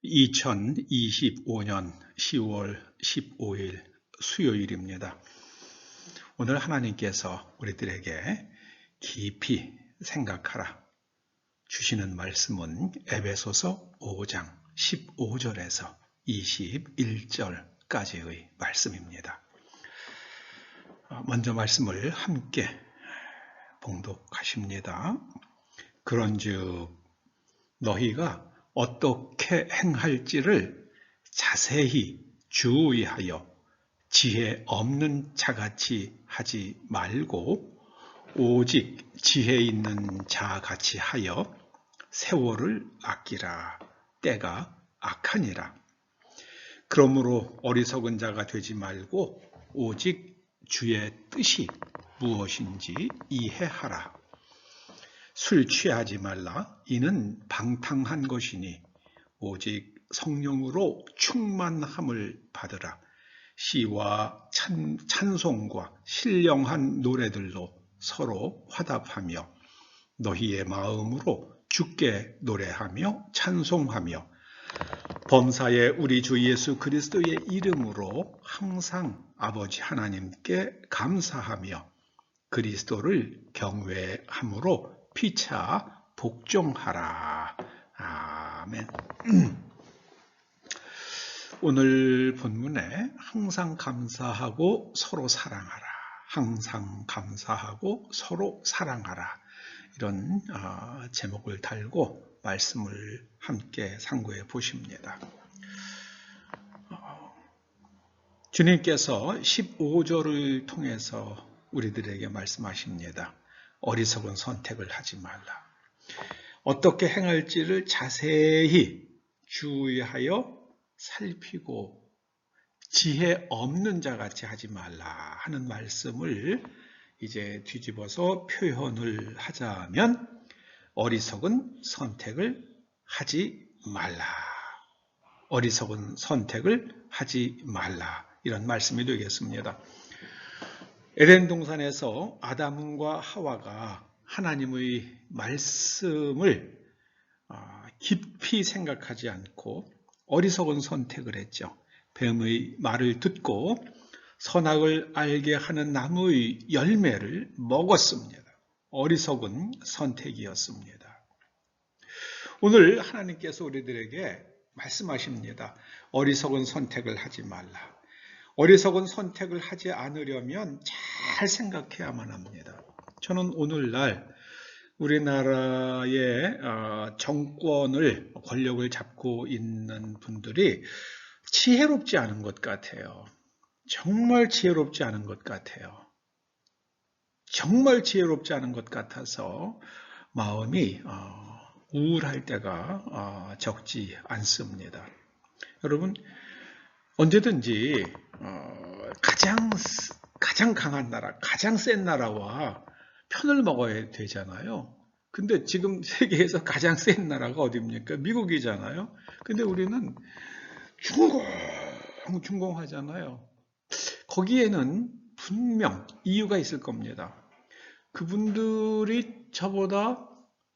2025년 10월 15일 수요일입니다. 오늘 하나님께서 우리들에게 깊이 생각하라 주시는 말씀은 에베소서 5장 15절에서 21절까지의 말씀입니다. 먼저 말씀을 함께 봉독하십니다. 그런즉 너희가 어떻게 행할지를 자세히 주의하여 지혜 없는 자같이 하지 말고 오직 지혜 있는 자같이 하여 세월을 아끼라. 때가 악하니라. 그러므로 어리석은 자가 되지 말고 오직 주의 뜻이 무엇인지 이해하라. 술 취하지 말라. 이는 방탕한 것이니 오직 성령으로 충만함을 받으라. 시와 찬송과 신령한 노래들로 서로 화답하며 너희의 마음으로 주께 노래하며 찬송하며 범사의 우리 주 예수 그리스도의 이름으로 항상 아버지 하나님께 감사하며 그리스도를 경외함으로 피차 복종하라. 아멘. 오늘 본문에 항상 감사하고 서로 사랑하라. 항상 감사하고 서로 사랑하라. 이런 제목을 달고 말씀을 함께 상고해 보십니다. 주님께서 15절을 통해서 우리들에게 말씀하십니다. 어리석은 선택을 하지 말라. 어떻게 행할지를 자세히 주의하여 살피고 지혜 없는 자같이 하지 말라 하는 말씀을 이제 뒤집어서 표현을 하자면 어리석은 선택을 하지 말라. 어리석은 선택을 하지 말라. 이런 말씀이 되겠습니다. 에덴 동산에서 아담과 하와가 하나님의 말씀을 깊이 생각하지 않고 어리석은 선택을 했죠. 뱀의 말을 듣고 선악을 알게 하는 나무의 열매를 먹었습니다. 어리석은 선택이었습니다. 오늘 하나님께서 우리들에게 말씀하십니다. 어리석은 선택을 하지 말라. 어리석은 선택을 하지 않으려면 잘 생각해야만 합니다. 저는 오늘날 우리나라의 정권을, 권력을 잡고 있는 분들이 지혜롭지 않은 것 같아요. 정말 지혜롭지 않은 것 같아요. 정말 지혜롭지 않은 것 같아서 마음이 우울할 때가 적지 않습니다. 여러분, 언제든지 가장 강한 나라, 가장 센 나라와 편을 먹어야 되잖아요. 근데 지금 세계에서 가장 센 나라가 어디입니까? 미국이잖아요. 근데 우리는 중공하잖아요. 거기에는 분명 이유가 있을 겁니다. 그분들이 저보다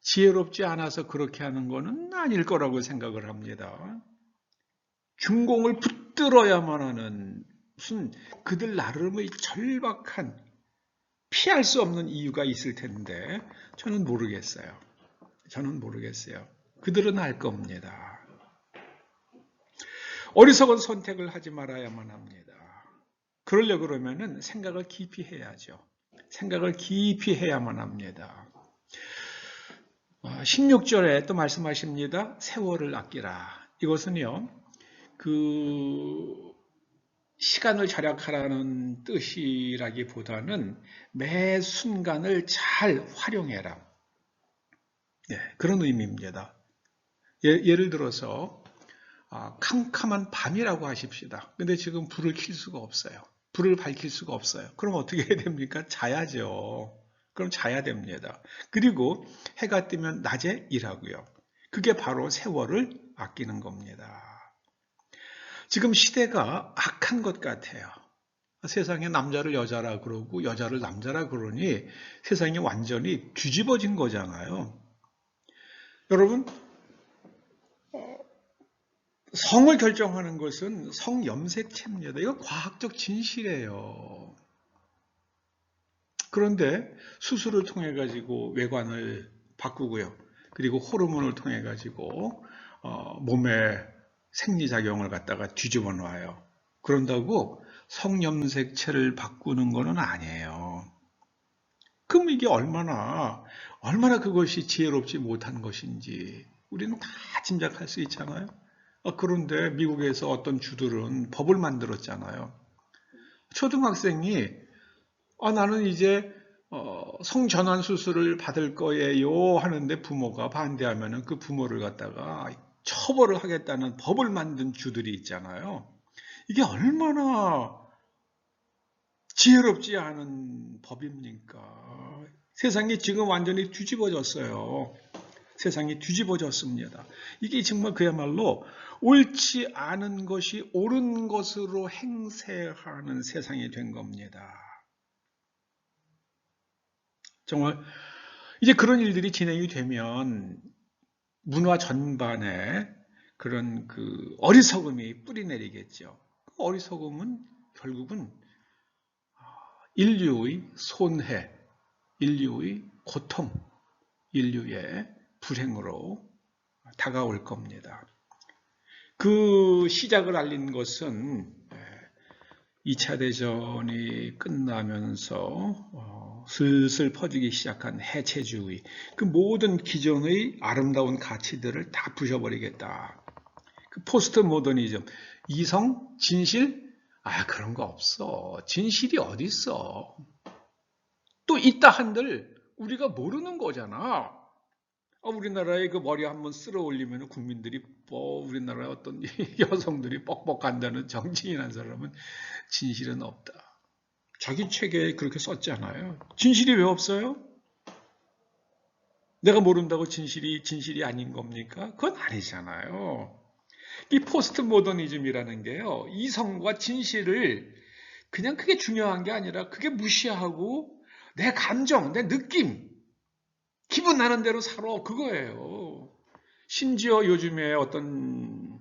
지혜롭지 않아서 그렇게 하는 거는 아닐 거라고 생각을 합니다. 중공을 붙들어야만 하는 무슨 그들 나름의 절박한 피할 수 없는 이유가 있을 텐데 저는 모르겠어요. 그들은 알 겁니다. 어리석은 선택을 하지 말아야만 합니다. 그러려고 그러면은 생각을 깊이 해야죠. 생각을 깊이 해야만 합니다. 16절에 또 말씀하십니다. 세월을 아끼라. 이것은요, 시간을 절약하라는 뜻이라기보다는 매 순간을 잘 활용해라. 네, 그런 의미입니다. 예를 들어서 캄캄한 밤이라고 하십시다. 근데 지금 불을 켤 수가 없어요. 불을 밝힐 수가 없어요. 그럼 어떻게 해야 됩니까? 자야죠. 그럼 자야 됩니다. 그리고 해가 뜨면 낮에 일하고요. 그게 바로 세월을 아끼는 겁니다. 지금 시대가 악한 것 같아요. 세상에 남자를 여자라 그러고 여자를 남자라 그러니 세상이 완전히 뒤집어진 거잖아요. 여러분, 성을 결정하는 것은 성염색체입니다. 이건 과학적 진실이에요. 그런데 수술을 통해 가지고 외관을 바꾸고요. 그리고 호르몬을 통해 가지고 몸의 생리작용을 갖다가 뒤집어 놔요. 그런다고 성염색체를 바꾸는 것은 아니에요. 그럼 이게 얼마나 그것이 지혜롭지 못한 것인지 우리는 다 짐작할 수 있잖아요. 그런데 미국에서 어떤 주들은 법을 만들었잖아요. 초등학생이 나는 이제 성전환 수술을 받을 거예요 하는데 부모가 반대하면 그 부모를 갖다가 처벌을 하겠다는 법을 만든 주들이 있잖아요. 이게 얼마나 지혜롭지 않은 법입니까? 세상이 지금 완전히 뒤집어졌어요. 세상이 뒤집어졌습니다. 이게 정말 그야말로 옳지 않은 것이 옳은 것으로 행세하는 세상이 된 겁니다. 정말 이제 그런 일들이 진행이 되면 문화 전반에 그런 그 어리석음이 뿌리내리겠죠. 그 어리석음은 결국은 인류의 손해, 인류의 고통, 인류의 불행으로 다가올 겁니다. 그 시작을 알린 것은 2차 대전이 끝나면서 슬슬 퍼지기 시작한 해체주의, 그 모든 기존의 아름다운 가치들을 다 부셔버리겠다. 그 포스트 모더니즘, 이성, 진실? 그런 거 없어. 진실이 어디 있어? 또 있다 한들 우리가 모르는 거잖아. 우리나라에 그 머리 한번 쓸어 올리면 국민들이 우리나라의 어떤 여성들이 뻑뻑한다는 정치인 한 사람은 진실은 없다. 자기 책에 그렇게 썼잖아요. 진실이 왜 없어요? 내가 모른다고 진실이 아닌 겁니까? 그건 아니잖아요. 이 포스트 모더니즘이라는 게요, 이성과 진실을 그냥 그게 중요한 게 아니라 그게 무시하고 내 감정, 내 느낌, 기분 나는 대로 살아, 그거예요. 심지어 요즘에 어떤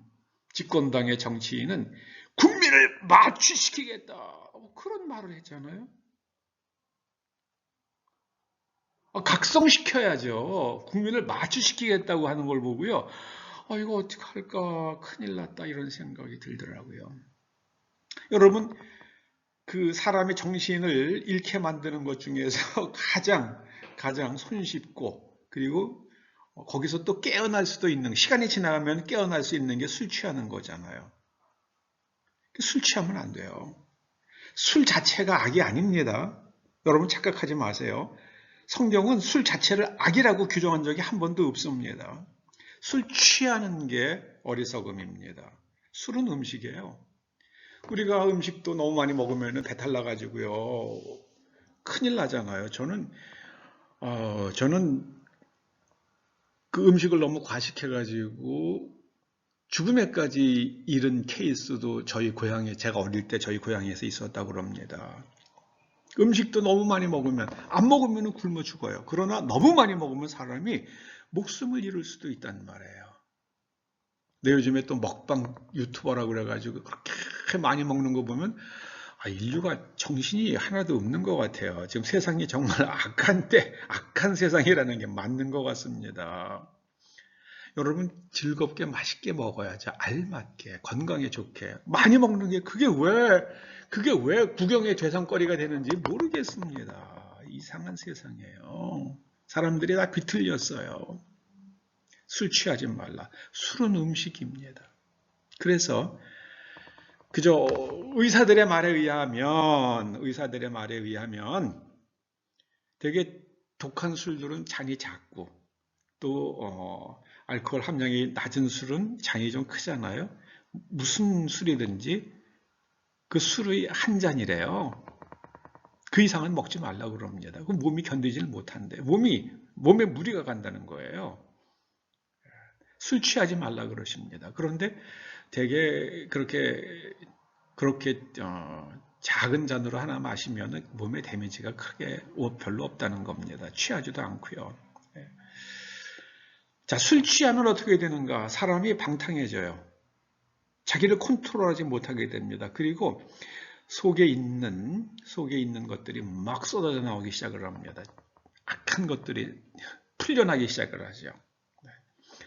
집권당의 정치인은 국민을 마취시키겠다, 그런 말을 했잖아요. 각성시켜야죠. 국민을 마취시키겠다고 하는 걸 보고요. 이거 어떡할까, 큰일 났다, 이런 생각이 들더라고요. 여러분, 그 사람의 정신을 잃게 만드는 것 중에서 가장 손쉽고, 그리고 거기서 또 깨어날 수도 있는, 시간이 지나가면 깨어날 수 있는 게 술 취하는 거잖아요. 술 취하면 안 돼요. 술 자체가 악이 아닙니다. 여러분 착각하지 마세요. 성경은 술 자체를 악이라고 규정한 적이 한 번도 없습니다. 술 취하는 게 어리석음입니다. 술은 음식이에요. 우리가 음식도 너무 많이 먹으면 배탈 나가지고요, 큰일 나잖아요. 저는 그 음식을 너무 과식해가지고 죽음에까지 이른 케이스도 제가 어릴 때 저희 고향에서 있었다고 그럽니다. 음식도 너무 많이 먹으면, 안 먹으면 굶어 죽어요. 그러나 너무 많이 먹으면 사람이 목숨을 잃을 수도 있단 말이에요. 요즘에 또 먹방 유튜버라고 그래가지고 그렇게 많이 먹는 거 보면 인류가 정신이 하나도 없는 것 같아요. 지금 세상이 정말 악한 세상이라는 게 맞는 것 같습니다. 여러분 즐겁게 맛있게 먹어야죠. 알맞게, 건강에 좋게. 많이 먹는 게 그게 왜 구경의 죄상거리가 되는지 모르겠습니다. 이상한 세상이에요. 사람들이 다 비틀렸어요. 술 취하지 말라. 술은 음식입니다. 그래서 그저 의사들의 말에 의하면 되게 독한 술들은 잔이 작고, 또 알코올 함량이 낮은 술은 잔이 좀 크잖아요. 무슨 술이든지 그 술의 한 잔이래요. 그 이상은 먹지 말라고 그럽니다. 그 몸이 견디질 못한대. 몸에 무리가 간다는 거예요. 술 취하지 말라 그러십니다. 그런데 되게 그렇게 작은 잔으로 하나 마시면 몸에 데미지가 별로 없다는 겁니다. 취하지도 않고요. 자, 술 취하면 어떻게 되는가? 사람이 방탕해져요. 자기를 컨트롤하지 못하게 됩니다. 그리고 속에 있는 것들이 막 쏟아져 나오기 시작을 합니다. 악한 것들이 풀려나기 시작을 하죠.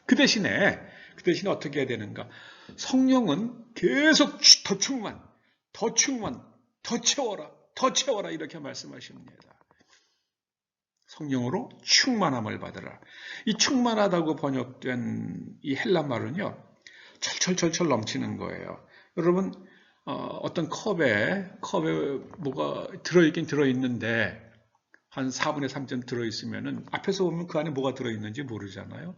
그 대신에 어떻게 해야 되는가? 성령은 계속 더 충만, 더 채워라 이렇게 말씀하십니다. 성령으로 충만함을 받으라. 이 충만하다고 번역된 이 헬라 말은요, 철철철철 넘치는 거예요. 여러분, 어떤 컵에 뭐가 들어있긴 들어있는데 한 4분의 3점 들어있으면은 앞에서 보면 그 안에 뭐가 들어있는지 모르잖아요.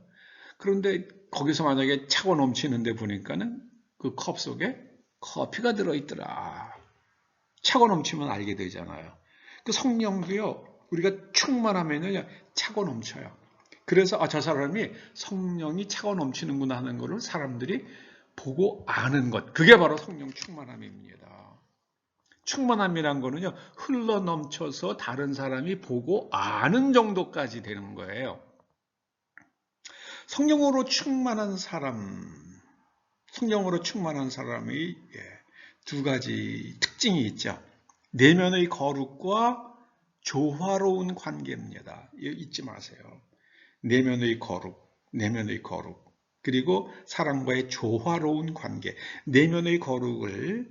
그런데 거기서 만약에 차고 넘치는데 보니까는 그 컵 속에 커피가 들어있더라. 차고 넘치면 알게 되잖아요. 그 성령도요, 우리가 충만하면요, 차고 넘쳐요. 그래서 저 사람이 성령이 차고 넘치는구나 하는 것을 사람들이 보고 아는 것. 그게 바로 성령 충만함입니다. 충만함이란 거는요, 흘러 넘쳐서 다른 사람이 보고 아는 정도까지 되는 거예요. 성령으로 충만한 사람의 두 가지 특징이 있죠. 내면의 거룩과 조화로운 관계입니다. 잊지 마세요. 내면의 거룩. 그리고 사람과의 조화로운 관계. 내면의 거룩을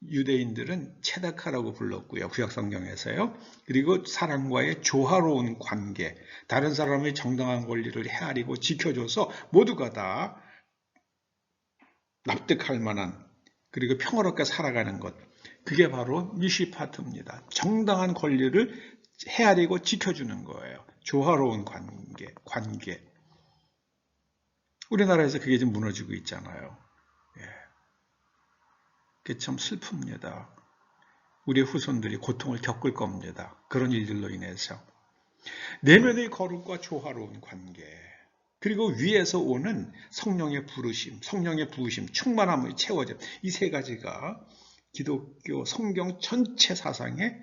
유대인들은 체다카라고 불렀고요. 구약성경에서요. 그리고 사람과의 조화로운 관계. 다른 사람의 정당한 권리를 헤아리고 지켜줘서 모두가 다 납득할 만한 그리고 평화롭게 살아가는 것. 그게 바로 미시파트입니다. 정당한 권리를 헤아리고 지켜주는 거예요. 조화로운 관계. 우리나라에서 그게 좀 무너지고 있잖아요. 그게 참 슬픕니다. 우리의 후손들이 고통을 겪을 겁니다. 그런 일들로 인해서. 내면의 거룩과 조화로운 관계. 그리고 위에서 오는 성령의 부르심, 충만함의 채워짐. 이 세 가지가 기독교 성경 전체 사상의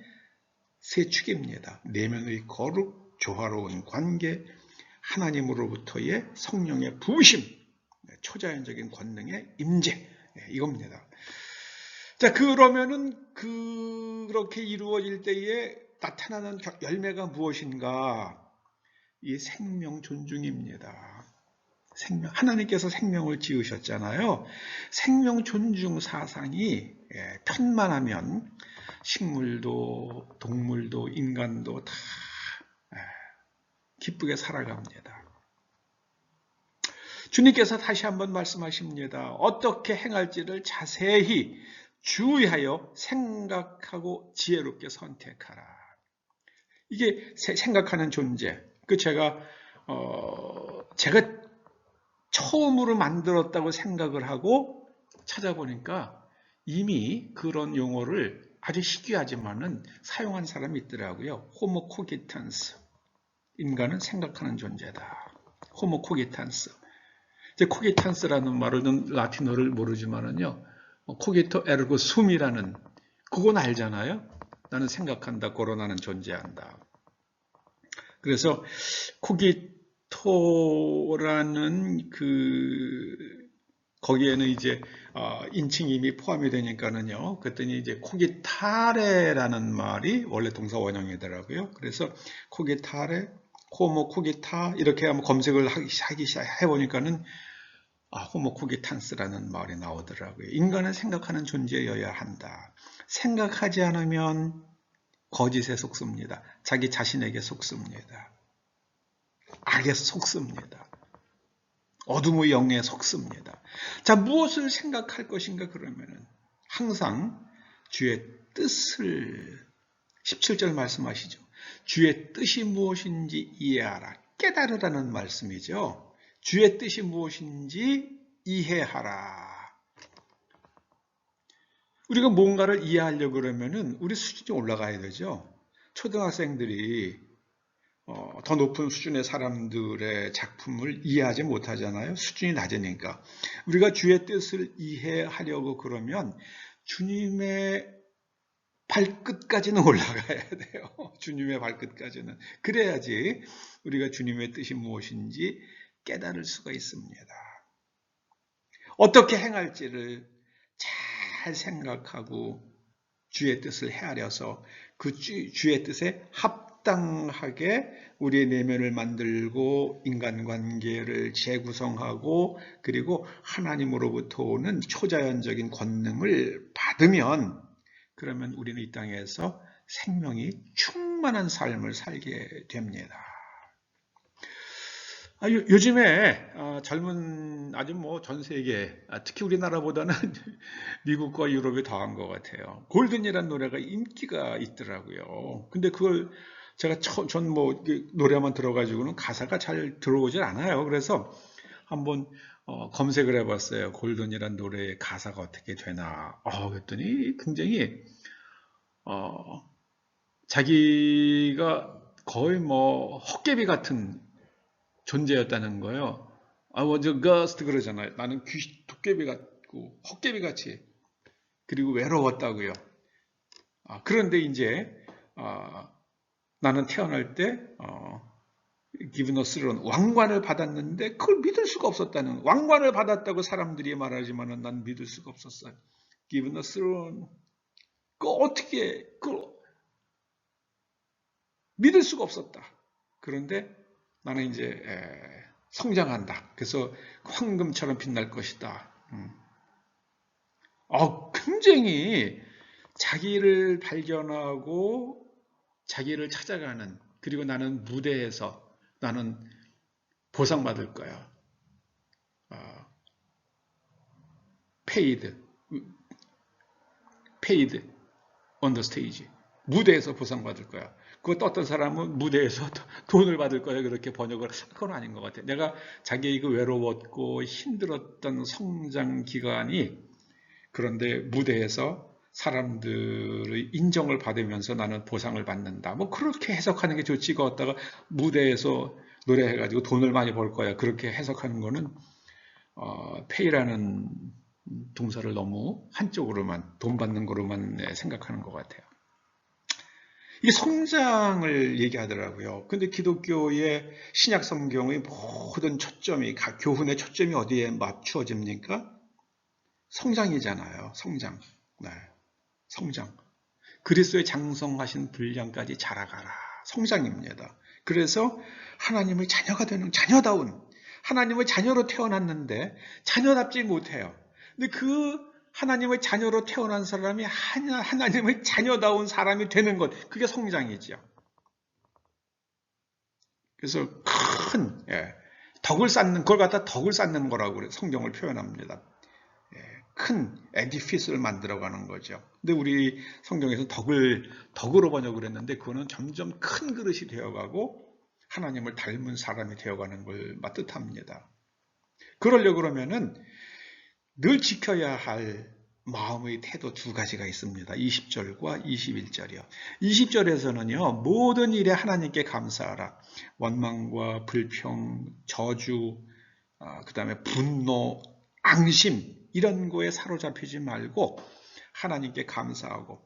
세 축입니다. 내면의 거룩, 조화로운 관계, 하나님으로부터의 성령의 부으심, 초자연적인 권능의 임재, 이겁니다. 자, 그러면은 그렇게 이루어질 때에 나타나는 열매가 무엇인가? 이 생명 존중입니다. 하나님께서 생명을 지으셨잖아요. 생명 존중 사상이 편만하면 식물도 동물도 인간도 다 기쁘게 살아갑니다. 주님께서 다시 한번 말씀하십니다. 어떻게 행할지를 자세히 주의하여 생각하고 지혜롭게 선택하라. 이게 생각하는 존재. 제가 처음으로 만들었다고 생각을 하고 찾아보니까 이미 그런 용어를 아주 희귀하지만은 사용한 사람이 있더라고요. 호모 코기탄스. 인간은 생각하는 존재다. 호모 코기탄스. 이제 코기탄스라는 말은 라틴어를 모르지만은요. 코기토 에르고 숨이라는 그건 알잖아요. 나는 생각한다. 고로 나는 존재한다. 그래서 코기토라는 거기에는 이제 인칭이 이미 포함이 되니까는요. 그랬더니 이제 코기타레라는 말이 원래 동사 원형이더라고요. 그래서 코기타레, 호모 코기타 이렇게 한번 검색을 하기 해보니까는 호모 코기탄스라는 말이 나오더라고요. 인간은 생각하는 존재여야 한다. 생각하지 않으면 거짓에 속습니다. 자기 자신에게 속습니다. 악에 속습니다. 어둠의 영에 속습니다. 자, 무엇을 생각할 것인가 그러면은 항상 주의 뜻을 17절 말씀하시죠. 주의 뜻이 무엇인지 이해하라. 깨달으라는 말씀이죠. 주의 뜻이 무엇인지 이해하라. 우리가 뭔가를 이해하려고 그러면은 우리 수준이 올라가야 되죠. 초등학생들이 더 높은 수준의 사람들의 작품을 이해하지 못하잖아요. 수준이 낮으니까. 우리가 주의 뜻을 이해하려고 그러면 주님의 발끝까지는 올라가야 돼요. 주님의 발끝까지는. 그래야지 우리가 주님의 뜻이 무엇인지 깨달을 수가 있습니다. 어떻게 행할지를 잘 생각하고 주의 뜻을 헤아려서 그 주의 뜻에 합당하게 우리의 내면을 만들고 인간관계를 재구성하고 그리고 하나님으로부터 오는 초자연적인 권능을 받으면 그러면 우리는 이 땅에서 생명이 충만한 삶을 살게 됩니다. 요즘에 젊은 아주 전 세계 특히 우리나라보다는 미국과 유럽이 더한 것 같아요. 골든이라는 노래가 인기가 있더라고요. 근데 그걸 제가 전 노래만 들어가지고는 가사가 잘 들어오질 않아요. 그래서 한번 검색을 해봤어요. 골든이라는 노래의 가사가 어떻게 되나. 그랬더니 굉장히 자기가 거의 헛개비 같은 존재였다는 거예요. I was a ghost 그러잖아요. 나는 도깨비 같고 헛개비 같이 그리고 외로웠다고요. 그런데 이제 나는 태어날 때 given a throne 왕관을 받았는데 그걸 믿을 수가 없었다는 왕관을 받았다고 사람들이 말하지만은 난 믿을 수가 없었어요. given a throne 그 어떻게 그 믿을 수가 없었다. 그런데 나는 이제 성장한다. 그래서 황금처럼 빛날 것이다. 굉장히 자기를 발견하고 자기를 찾아가는 그리고 나는 무대에서 나는 보상받을 거야. paid on the stage. 무대에서 보상받을 거야. 그것도 어떤 사람은 무대에서 돈을 받을 거야. 그렇게 번역을. 그건 아닌 것 같아. 내가 자기 외로웠고 힘들었던 성장 기간이 그런데 무대에서 사람들의 인정을 받으면서 나는 보상을 받는다. 그렇게 해석하는 게 좋지. 걷다가 무대에서 노래해가지고 돈을 많이 벌 거야. 그렇게 해석하는 거는 pay라는 동사를 너무 한쪽으로만 돈 받는 거로만 생각하는 것 같아요. 이게 성장을 얘기하더라고요. 근데 기독교의 신약 성경의 모든 초점이 교훈의 초점이 어디에 맞추어집니까? 성장이잖아요. 성장. 네. 성장. 그리스도의 장성하신 분량까지 자라가라. 성장입니다. 그래서 하나님의 자녀가 되는 자녀다운 하나님의 자녀로 태어났는데 자녀답지 못해요. 근데 그 하나님의 자녀로 태어난 사람이 하나님의 자녀다운 사람이 되는 것, 그게 성장이죠. 그래서 큰 덕을 쌓는 걸 갖다 덕을 쌓는 거라고 성경을 표현합니다. 큰 에디피스를 만들어가는 거죠. 근데 우리 성경에서 덕으로 번역을 했는데 그거는 점점 큰 그릇이 되어가고 하나님을 닮은 사람이 되어가는 걸 뜻합니다. 그러려고 그러면은 늘 지켜야 할 마음의 태도 두 가지가 있습니다. 20절과 21절이요. 20절에서는요. 모든 일에 하나님께 감사하라. 원망과 불평, 저주, 그 다음에 분노, 앙심 이런 거에 사로잡히지 말고 하나님께 감사하고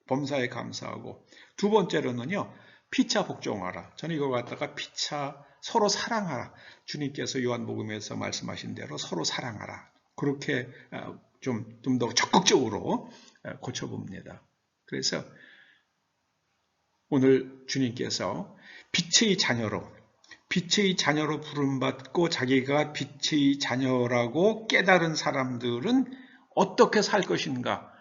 범사에 감사하고 두 번째로는요. 피차 복종하라. 저는 이거 갖다가 피차 서로 사랑하라. 주님께서 요한복음에서 말씀하신 대로 서로 사랑하라. 그렇게 좀 더 적극적으로 고쳐봅니다. 그래서 오늘 주님께서 빛의 자녀로 부름받고 자기가 빛의 자녀라고 깨달은 사람들은 어떻게 살 것인가?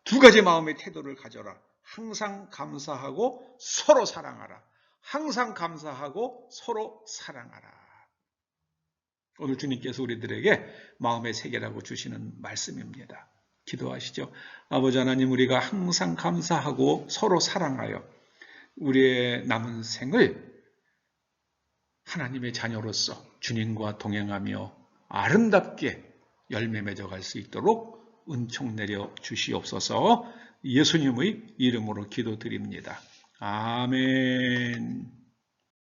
두 가지 마음의 태도를 가져라. 항상 감사하고 서로 사랑하라. 항상 감사하고 서로 사랑하라. 오늘 주님께서 우리들에게 마음의 세계라고 주시는 말씀입니다. 기도하시죠. 아버지 하나님, 우리가 항상 감사하고 서로 사랑하여 우리의 남은 생을 하나님의 자녀로서 주님과 동행하며 아름답게 열매 맺어갈 수 있도록 은총 내려 주시옵소서. 예수님의 이름으로 기도드립니다. 아멘.